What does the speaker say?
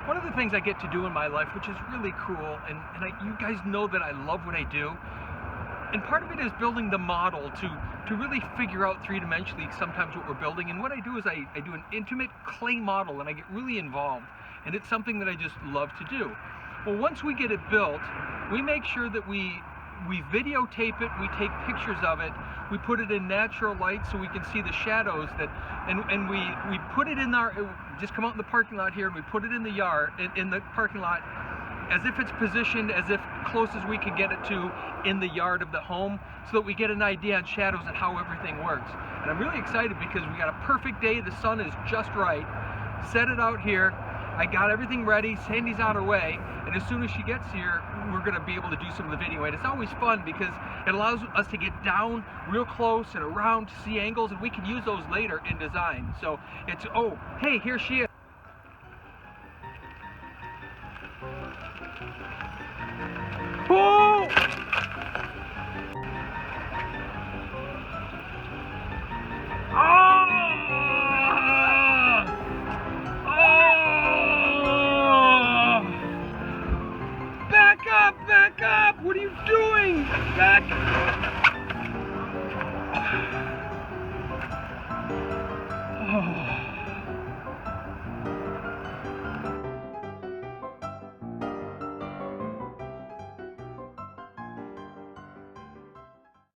one of the things I get to do in my life, which is really cool, and you guys know that I love what I do, and part of it is building the model to really figure out three-dimensionally sometimes what we're building. And what I do is I do an intimate clay model, and I get really involved, and it's something that I just love to do. Well, once we get it built, we make sure that we videotape it, we take pictures of it, we put it in natural light so we can see the shadows that, and we put it in our, just come out in the parking lot here, and we put it in the yard, in the parking lot, as if it's positioned as if close as we can get it to in the yard of the home, so that we get an idea on shadows and how everything works. And I'm really excited because we got a perfect day, the sun is just right, set it out here, I got everything ready, Sandy's on her way, and as soon as she gets here, we're going to be able to do some of the video. And it's always fun because it allows us to get down real close and around to see angles, and we can use those later in design. So it's, oh, hey, here she is. Oh! Back up! What are you doing? Back!